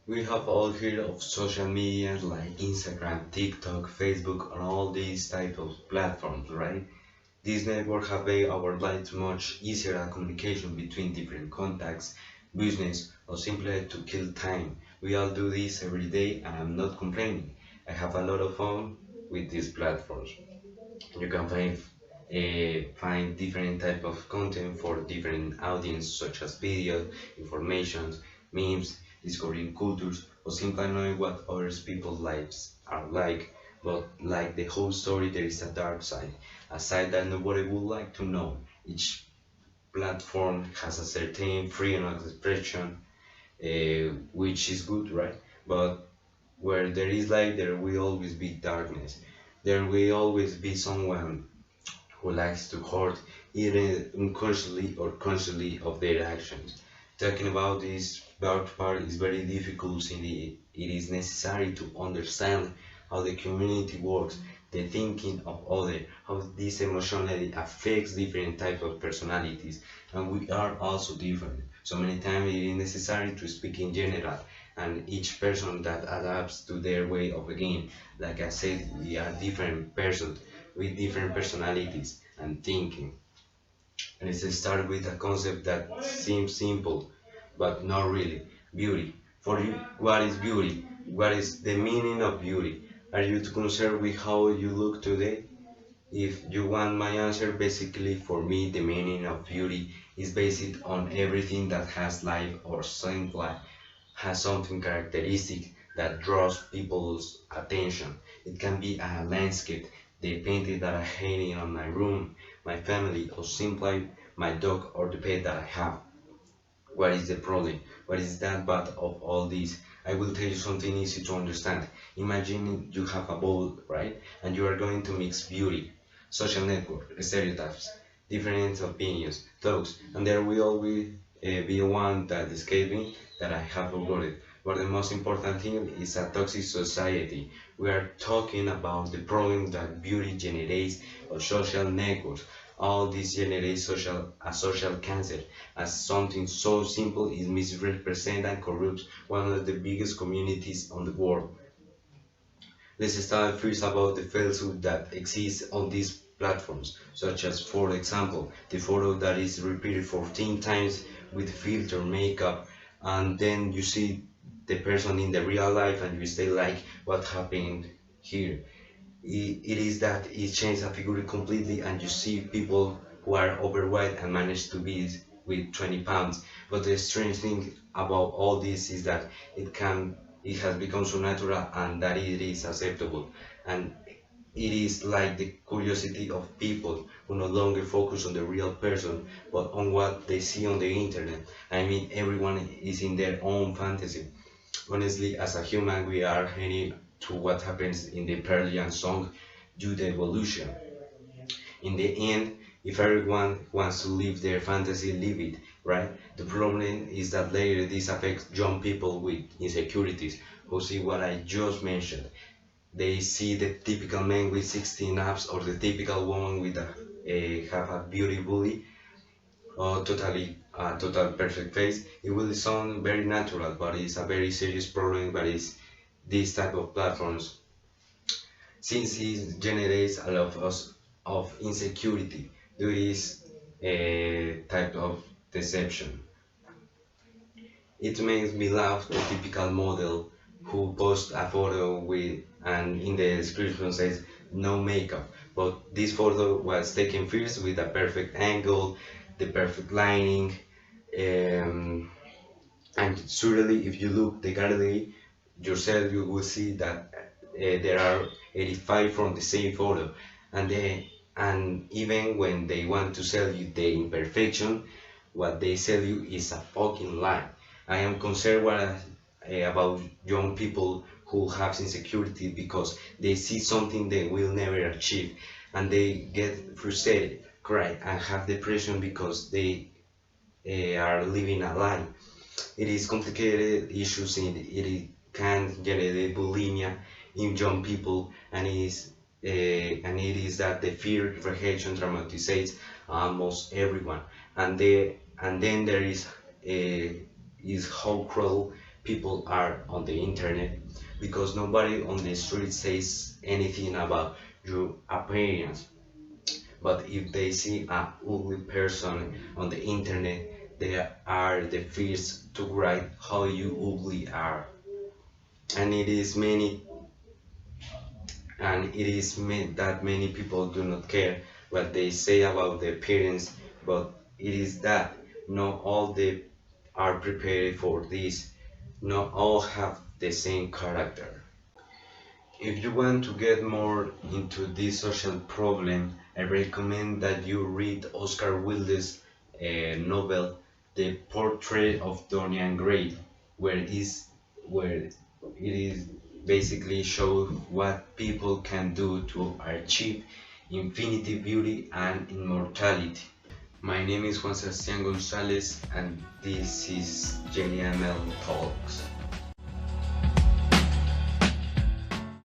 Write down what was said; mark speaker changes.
Speaker 1: We have all heard of social media like Instagram, TikTok, Facebook, and all these type of platforms, right? These networks have made our lives much easier at communication between different contacts, business, or simply to kill time. We all do this every day, and I'm not complaining. I have a lot of fun with these platforms. You can find different type of content for different audience, such as video, information, memes, discovering cultures, or simply knowing what others people's lives are like. But like the whole story, there is a dark side, a side that nobody would like to know. Each platform has a certain freedom of expression, which is good, right? But where there is light, there will always be darkness. There will always be someone who likes to hurt either unconsciously or consciously of their actions. Talking about this dark part is very difficult since it is necessary to understand how the community works, the thinking of others, how this emotionally affects different types of personalities, and we are also different. So many times it is necessary to speak in general, and each person that adapts to their way of being. Like I said, we are different persons with different personalities and thinking. And it's start with a concept that seems simple, but not really. Beauty. For you, what is beauty? What is the meaning of beauty? Are you concerned with how you look today? If you want my answer, basically for me, the meaning of beauty is based on everything that has life or simply has something characteristic that draws people's attention. It can be a landscape, the painting that I hang on my room, my family, or simply my dog or the pet that I have. What is the problem? What is that bad of all this? I will tell you something easy to understand. Imagine you have a bowl, right? And you are going to mix beauty, social network, stereotypes, different opinions, thoughts, and there will always be one that escapes me that I have forgotten. But the most important thing is a toxic society. We are talking about the problem that beauty generates on social networks. All this generates a social cancer, as something so simple is misrepresented and corrupts one of the biggest communities on the world. Let's start first about the falsehood that exists on these platforms, such as, for example, the photo that is repeated 14 times with filter makeup, and then you see the person in the real life and you say like, what happened here? It is that it changes a figure completely and you see people who are overweight and manage to be with 20 pounds. But the strange thing about all this is that it has become so natural and that it is acceptable. And it is like the curiosity of people who no longer focus on the real person but on what they see on the internet. I mean, everyone is in their own fantasy. Honestly, as a human, we are heading to what happens in the Perlian song due to evolution. In the end, if everyone wants to live their fantasy, live it, right? The problem is that later this affects young people with insecurities who see what I just mentioned. They see the typical man with 16 abs or the typical woman with have a beauty body or total perfect face. It will sound very natural, but it's a very serious problem. But it's this type of platforms since it generates a lot of insecurity due to this type of deception. It makes me laugh the typical model who posts a photo with and in the description says no makeup. But this photo was taken first with a perfect angle, the perfect lighting, um, and surely if you look the gallery yourself, you will see that there are 85 from the same photo, and even when they want to sell you the imperfection, what they sell you is a fucking lie. I am concerned about young people who have insecurity because they see something they will never achieve, and they get frustrated, cry, and have depression because they are living a lie. It is complicated issues in it can generate bulimia in young people, and it is that the fear rejection traumatizes almost everyone, and then there is how cruel people are on the internet, because nobody on the street says anything about your appearance. But if they see a ugly person on the internet, they are the first to write how you ugly are. And that many people do not care what they say about their appearance, but it is that not all they are prepared for this. Not all have the same character. If you want to get more into this social problem, I recommend that you read Oscar Wilde's novel The Portrait of Dorian Gray, where it is basically shows what people can do to achieve infinity, beauty, and immortality. My name is Juan González, and this is JML Talks.